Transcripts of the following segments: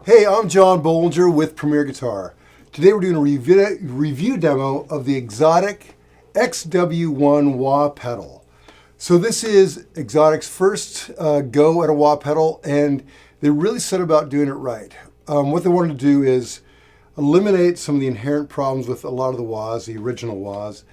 Hey, I'm John Bollinger with Premier Guitar. Today we're doing a review demo of the Xotic XW-1 wah pedal. So this is Xotic's first go at a wah pedal, and they really set about doing it right. What they wanted to do is eliminate some of the inherent problems with a lot of the wahs, the original wahs,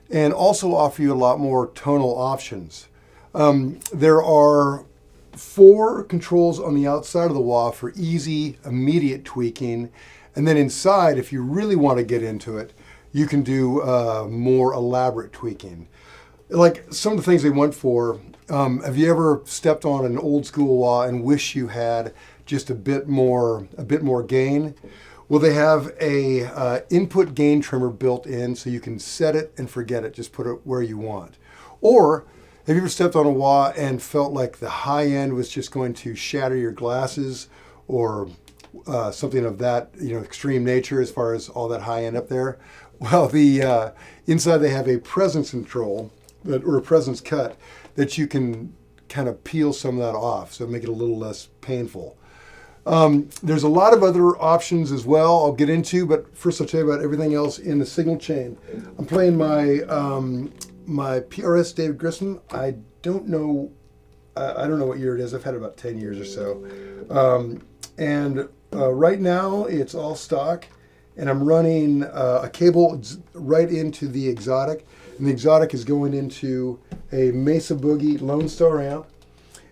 and also offer you a lot more tonal options. There are 4 controls on the outside of the wah for easy, immediate tweaking. And then inside, if you really want to get into it, you can do more elaborate tweaking. Like some of the things they went for, have you ever stepped on an old school wah and wish you had just a bit more gain? Well, they have a input gain trimmer built in, so you can set it and forget it, just put it where you want. Or have you ever stepped on a wah and felt like the high end was just going to shatter your glasses, or something of that extreme nature as far as all that high end up there? Well, the inside they have a presence control or a presence cut that you can kind of peel some of that off, so make it a little less painful. There's a lot of other options as well I'll get into, but first I'll tell you about everything else in the signal chain. I'm playing my PRS David Grissom. I don't know what year it is. I've had it about 10 years or so. Right now it's all stock, and I'm running a cable right into the Xotic, and the Xotic is going into a Mesa Boogie Lone Star amp,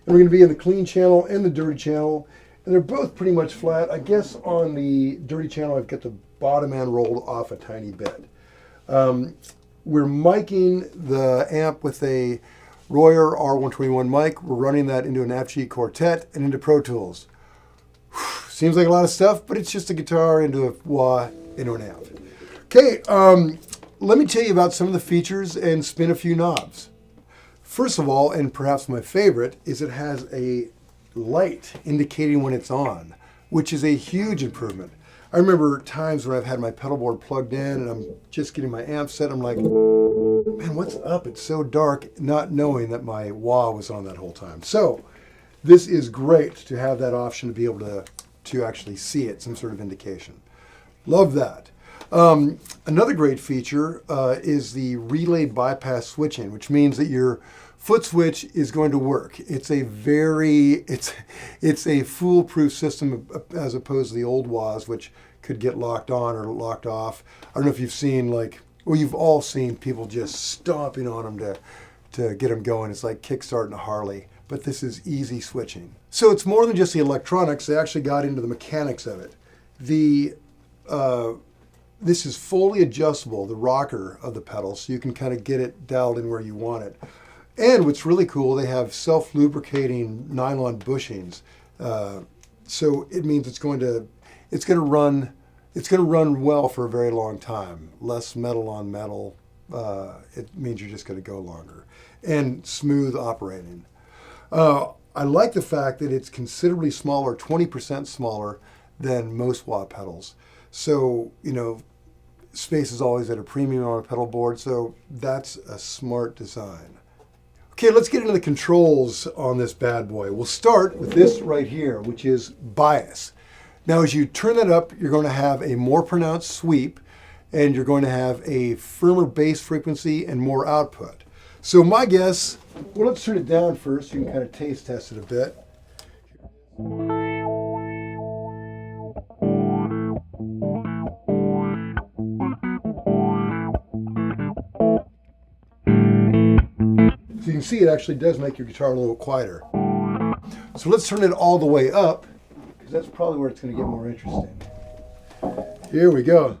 and we're going to be in the clean channel and the dirty channel, and they're both pretty much flat. I guess on the dirty channel I've got the bottom end rolled off a tiny bit. We're miking the amp with a Royer R121 mic. We're running that into an FG Quartet and into Pro Tools. Seems like a lot of stuff, but it's just a guitar into a wah into an amp. Okay, let me tell you about some of the features and spin a few knobs. First of all, and perhaps my favorite, is it has a light indicating when it's on, which is a huge improvement. I remember times when I've had my pedal board plugged in and I'm just getting my amp set. I'm like, man, what's up? It's so dark, not knowing that my wah was on that whole time. So this is great to have that option to be able to actually see it, some sort of indication. Love that. Another great feature is the relay bypass switching, which means that your foot switch is going to work. It's a foolproof system as opposed to the old wahs, which could get locked on or locked off. I don't know if you've seen you've all seen people just stomping on them to get them going. It's like kickstarting a Harley, but this is easy switching. So it's more than just the electronics. They actually got into the mechanics of it. This is fully adjustable, the rocker of the pedal, so you can kind of get it dialed in where you want it. And what's really cool, they have self-lubricating nylon bushings, so it means it's going to run well for a very long time. Less metal on metal. It means you're just going to go longer, and smooth operating. I like the fact that it's considerably smaller, 20% smaller than most wah pedals. So space is always at a premium on a pedal board. So that's a smart design. Okay, let's get into the controls on this bad boy. We'll start with this right here, which is bias. Now, as you turn that up, you're going to have a more pronounced sweep, and you're going to have a firmer bass frequency and more output. So my guess, well, let's turn it down first so you can kind of taste test it a bit. So you can see it actually does make your guitar a little quieter. So let's turn it all the way up, because that's probably where it's going to get more interesting. Here we go.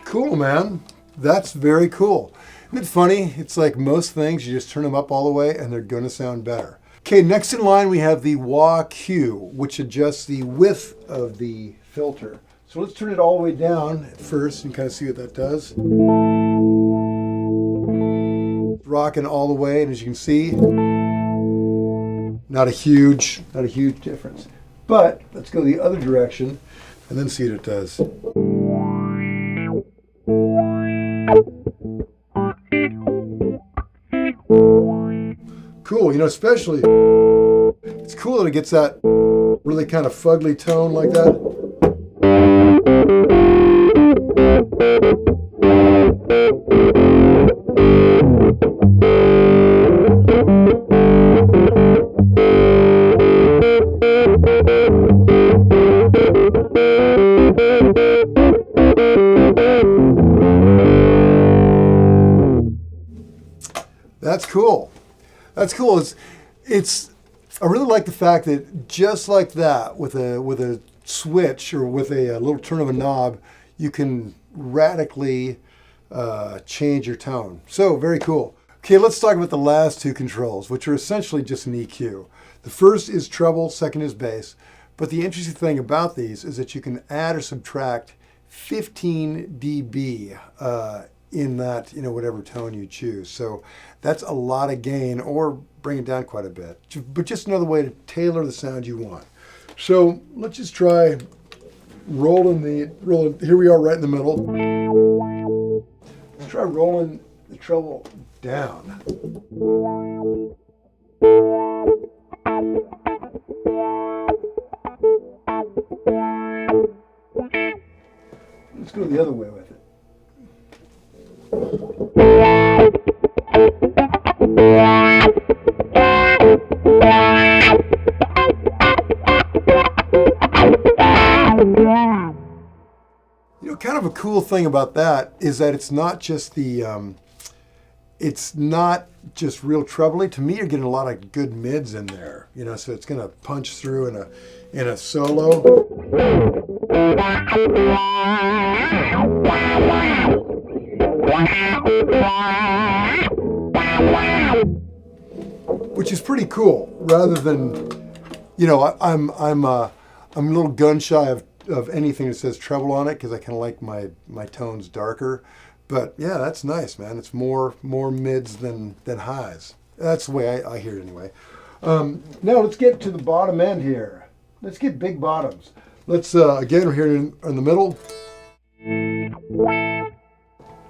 Cool, man. That's very cool. Isn't it funny? It's like most things, you just turn them up all the way and they're going to sound better. Okay, next in line we have the wah cue, which adjusts the width of the filter. So let's turn it all the way down at first and kind of see what that does. Rocking all the way, and as you can see, not a huge difference. But let's go the other direction and then see what it does. Cool, you know, especially, it's cool that it gets that really kind of fugly tone like that. That's cool. That's cool. It's. I really like the fact that just like that, with a switch or with a little turn of a knob, you can radically change your tone. So very cool. Okay, let's talk about the last two controls, which are essentially just an EQ. The first is treble, second is bass. But the interesting thing about these is that you can add or subtract 15 dB in that, you know, whatever tone you choose. So that's a lot of gain, or bring it down quite a bit. But just another way to tailor the sound you want. So let's just try rolling. Here we are right in the middle. Let's try rolling the treble down. Let's go the other way with it. You know, kind of a cool thing about that is that it's not just it's not just real trebly. To me, you're getting a lot of good mids in there. You know, so it's going to punch through in a solo. Which is pretty cool, rather than, you know, I'm a little gun shy of anything that says treble on it, because I kind of like my tones darker. But yeah, that's nice, man. It's more mids than highs. That's the way I hear it anyway. Now let's get to the bottom end here. Let's get big bottoms. Let's again, we're here in the middle.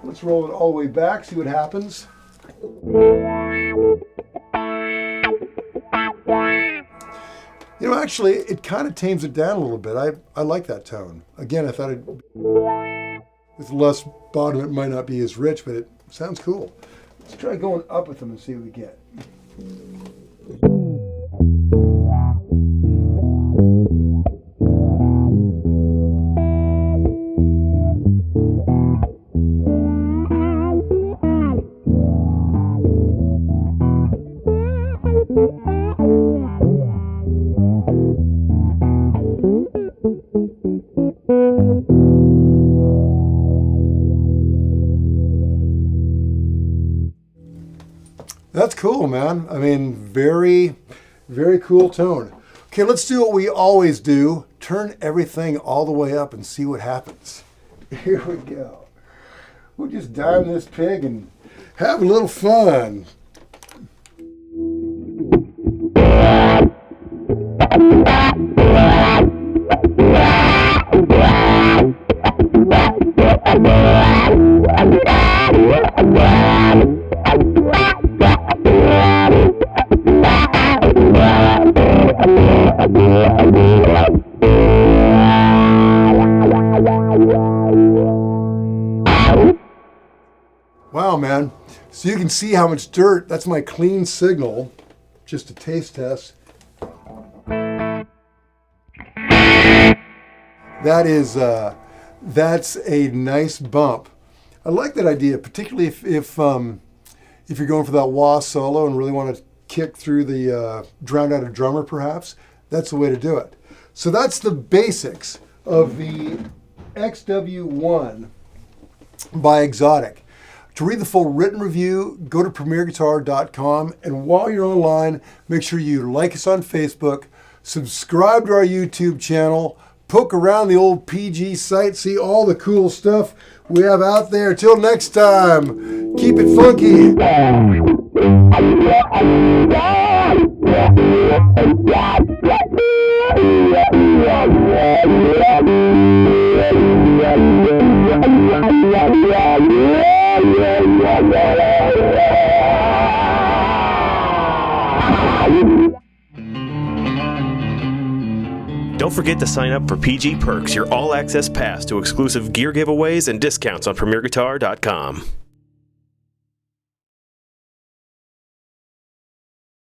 Let's roll it all the way back, see what happens. You know, actually, it kind of tames it down a little bit. I like that tone. Again, I thought with less bottom, it might not be as rich, but it sounds cool. Let's try going up with them and see what we get. That's cool, man. I mean, very, very cool tone. Okay, let's do what we always do. Turn everything all the way up and see what happens. Here we go. We'll just dime this pig and have a little fun. Wow, man. So you can see how much dirt, that's my clean signal, just a taste test. That's a nice bump. I like that idea, particularly if you're going for that wah solo and really want to kick through the drown out a drummer perhaps. That's the way to do it. So that's the basics of the XW-1 by Xotic. To read the full written review, go to premierguitar.com, and while you're online, make sure you like us on Facebook, subscribe to our YouTube channel, poke around the old PG site, see all the cool stuff we have out there. Till next time, keep it funky. Don't forget to sign up for PG Perks, your all-access pass to exclusive gear giveaways and discounts on premierguitar.com.